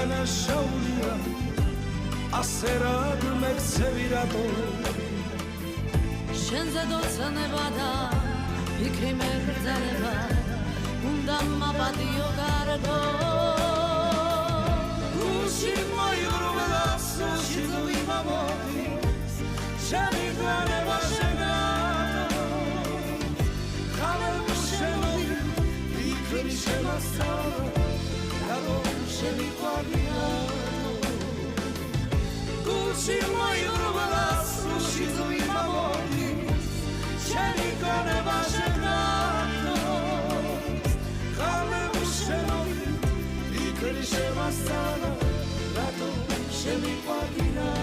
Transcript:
დანაშაულია ასე რად მეკცევი რატო შენზე დოცნება და ფიქრი მებრძოლება უნდა მაპატიო გარდო გულში მოიბრულა სულში ვიმამოდის შენი განება შენათო ხალე შენოვი ფიქრი შემასწავლა რატო შენი ყვარია გულში მოიბრულა სულში ვიმამოდის შენი განება შენათო ხალე შენოვი ფიქრი შემასწავლა რატო შენი ყვარია